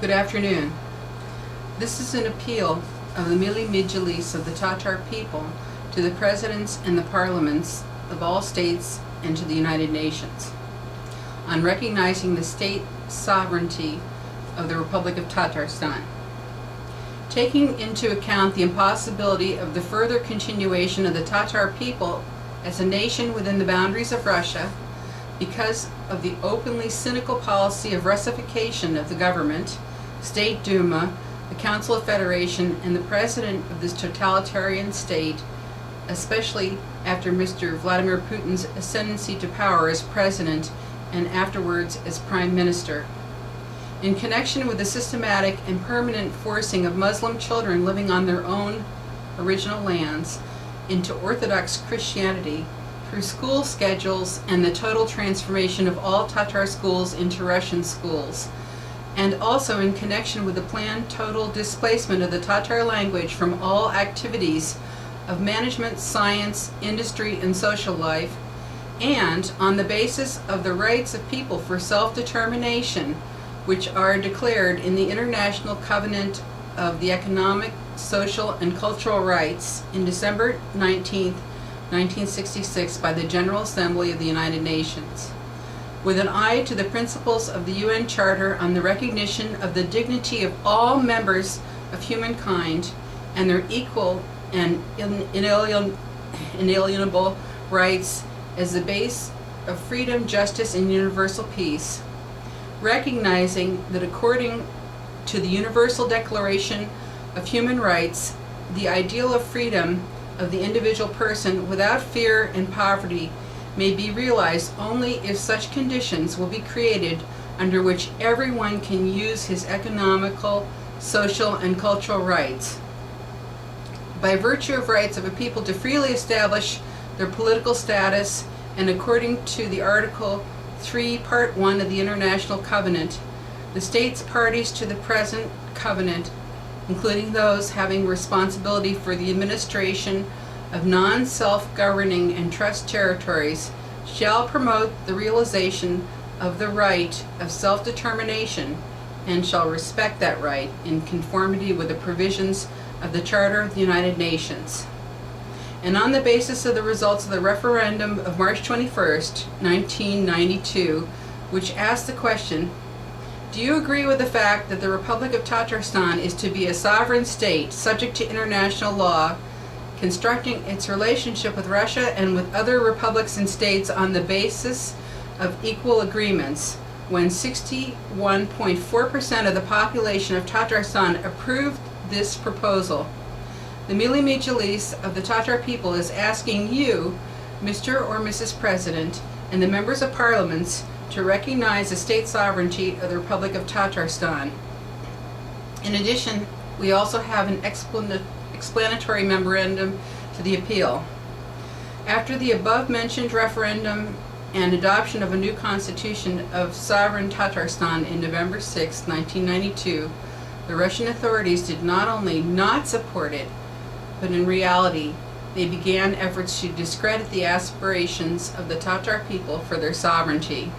Good afternoon. This is an appeal of the Milli Mejlis of the Tatar People to the presidents and the parliaments of all states and to the United Nations on recognizing the state sovereignty of the Republic of Tatarstan. Taking into account the impossibility of the further continuation of the Tatar people as a nation within the boundaries of Russia because of the openly cynical policy of Russification of the government, State Duma, the Council of Federation, and the President of this totalitarian state, especially after Mr. Vladimir Putin's ascendancy to power as President and afterwards as Prime Minister. In connection with the systematic and permanent forcing of Muslim children living on their own original lands into Orthodox Christianity through school schedules and the total transformation of all Tatar schools into Russian schools, and also in connection with the planned total displacement of the Tatar language from all activities of management, science, industry, and social life, and on the basis of the rights of people for self-determination, which are declared in the International Covenant of the Economic, Social, and Cultural Rights in December 19, 1966 by the General Assembly of the United Nations, with an eye to the principles of the UN Charter on the recognition of the dignity of all members of humankind and their equal and inalienable rights as the base of freedom, justice, and universal peace, recognizing that according to the Universal Declaration of Human Rights, the ideal of freedom of the individual person without fear and poverty may be realized only if such conditions will be created under which everyone can use his economical, social, and cultural rights. By virtue of rights of a people to freely establish their political status, and according to the Article 3, Part 1 of the International Covenant, the states parties to the present covenant, including those having responsibility for the administration of non-self-governing and trust territories, shall promote the realization of the right of self-determination and shall respect that right in conformity with the provisions of the Charter of the United Nations. And on the basis of the results of the referendum of March 21st, 1992, which asked the question, do you agree with the fact that the Republic of Tatarstan is to be a sovereign state subject to international law, constructing its relationship with Russia and with other republics and states on the basis of equal agreements, when 61.4% of the population of Tatarstan approved this proposal? The Milli Mejlis of the Tatar people is asking you, Mr. or Mrs. President, and the members of parliaments to recognize the state sovereignty of the Republic of Tatarstan. In addition, we also have an explanatory memorandum to the appeal. After the above-mentioned referendum and adoption of a new constitution of sovereign Tatarstan in November 6, 1992, the Russian authorities did not only not support it, but in reality, they began efforts to discredit the aspirations of the Tatar people for their sovereignty.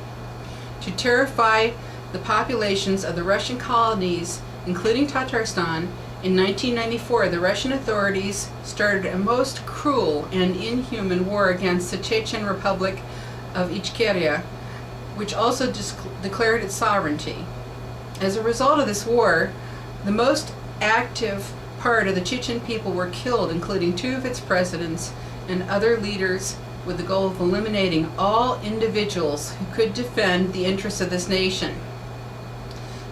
To terrify the populations of the Russian colonies, including Tatarstan, in 1994, the Russian authorities started a most cruel and inhuman war against the Chechen Republic of Ichkeria, which also declared its sovereignty. As a result of this war, the most active part of the Chechen people were killed, including 2 of its presidents and other leaders, with the goal of eliminating all individuals who could defend the interests of this nation.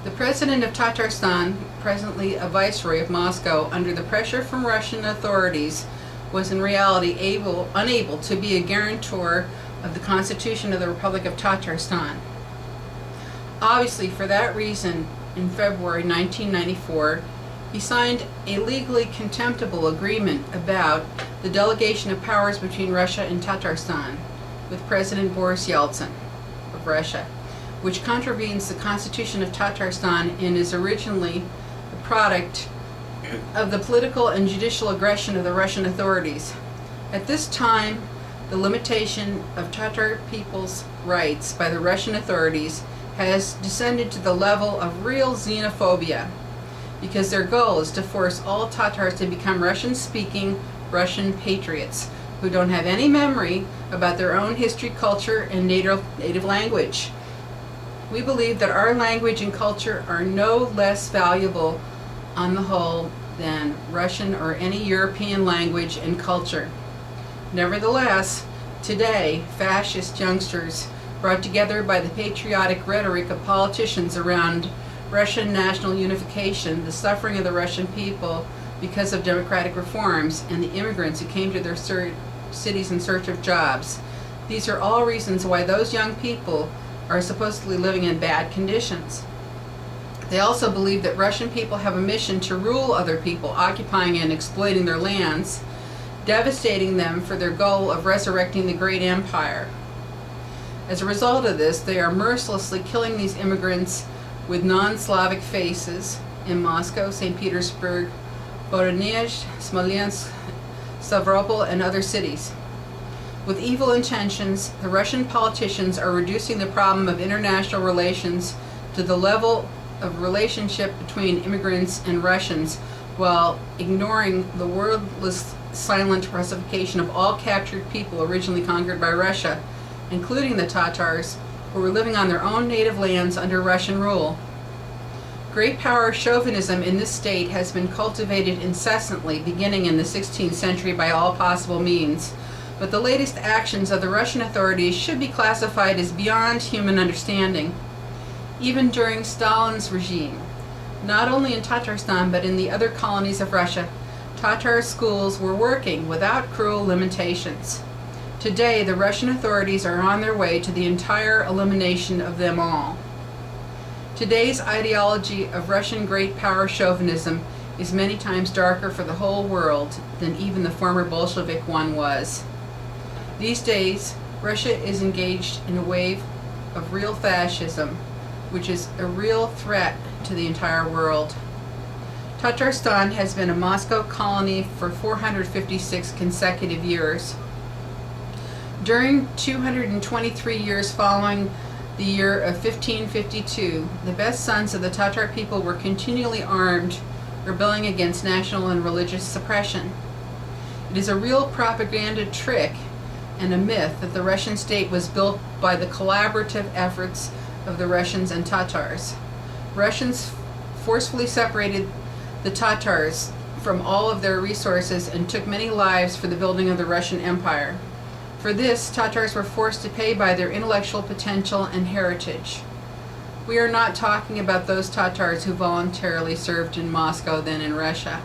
The president of Tatarstan, presently a viceroy of Moscow, under the pressure from Russian authorities, was in reality unable to be a guarantor of the Constitution of the Republic of Tatarstan. Obviously, for that reason, in February 1994, he signed a legally contemptible agreement about the delegation of powers between Russia and Tatarstan with President Boris Yeltsin of Russia, which contravenes the Constitution of Tatarstan and is originally the product of the political and judicial aggression of the Russian authorities. At this time, the limitation of Tatar people's rights by the Russian authorities has descended to the level of real xenophobia, because their goal is to force all Tatars to become Russian-speaking Russian patriots who don't have any memory about their own history, culture, and native language. We believe that our language and culture are no less valuable on the whole than Russian or any European language and culture. Nevertheless, today, fascist youngsters, brought together by the patriotic rhetoric of politicians around Russian national unification, the suffering of the Russian people because of democratic reforms, and the immigrants who came to their cities in search of jobs. These are all reasons why those young people are supposedly living in bad conditions. They also believe that Russian people have a mission to rule other people, occupying and exploiting their lands, devastating them for their goal of resurrecting the great empire. As a result of this, they are mercilessly killing these immigrants with non-Slavic faces in Moscow, St. Petersburg, Voronezh, Smolensk, Stavropol, and other cities. With evil intentions, the Russian politicians are reducing the problem of international relations to the level of relationship between immigrants and Russians, while ignoring the wordless, silent Russification of all captured people originally conquered by Russia, including the Tatars, who were living on their own native lands under Russian rule. Great power chauvinism in this state has been cultivated incessantly, beginning in the 16th century by all possible means, but the latest actions of the Russian authorities should be classified as beyond human understanding. Even during Stalin's regime, not only in Tatarstan but in the other colonies of Russia, Tatar schools were working without cruel limitations. Today, the Russian authorities are on their way to the entire elimination of them all. Today's ideology of Russian great power chauvinism is many times darker for the whole world than even the former Bolshevik one was. These days, Russia is engaged in a wave of real fascism, which is a real threat to the entire world. Tatarstan has been a Moscow colony for 456 consecutive years. During 223 years following the year of 1552, the best sons of the Tatar people were continually armed, rebelling against national and religious suppression. It is a real propaganda trick and a myth that the Russian state was built by the collaborative efforts of the Russians and Tatars. Russians forcefully separated the Tatars from all of their resources and took many lives for the building of the Russian Empire. For this, Tatars were forced to pay by their intellectual potential and heritage. We are not talking about those Tatars who voluntarily served in Moscow, then in Russia.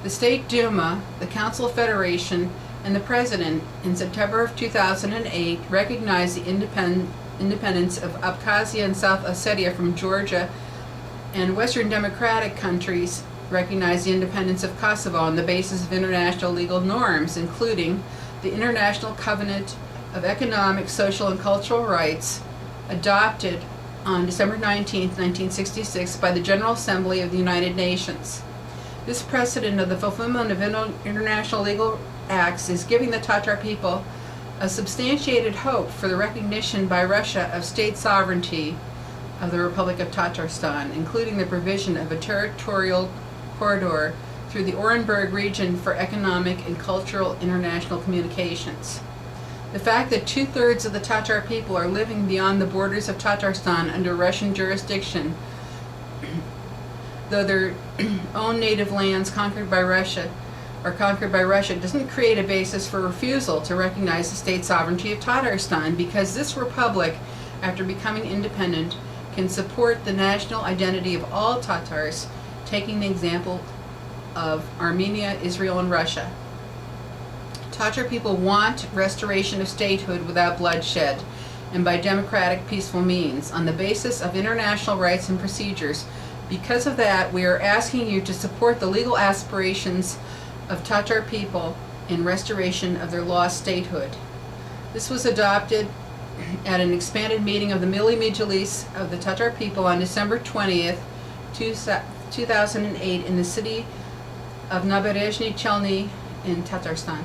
The State Duma, the Council of Federation, and the President in September of 2008 recognized the independence of Abkhazia and South Ossetia from Georgia, and Western democratic countries recognized the independence of Kosovo on the basis of international legal norms, including the International Covenant of Economic, Social, and Cultural Rights, adopted on December 19, 1966 by the General Assembly of the United Nations. This precedent of the fulfillment of international legal acts is giving the Tatar people a substantiated hope for the recognition by Russia of state sovereignty of the Republic of Tatarstan, including the provision of a territorial corridor through the Orenburg region for economic and cultural international communications. The fact that 2/3 of the Tatar people are living beyond the borders of Tatarstan under Russian jurisdiction, though their own native lands conquered by Russia doesn't create a basis for refusal to recognize the state sovereignty of Tatarstan, because this republic, after becoming independent, can support the national identity of all Tatars, taking the example of Armenia, Israel, and Russia. Tatar people want restoration of statehood without bloodshed and by democratic, peaceful means, on the basis of international rights and procedures. Because of that, we are asking you to support the legal aspirations of Tatar people in restoration of their lost statehood. This was adopted at an expanded meeting of the Milli Mejlis of the Tatar People on December 20th, 2008 in the city of Naberezhny Chelny in Tatarstan.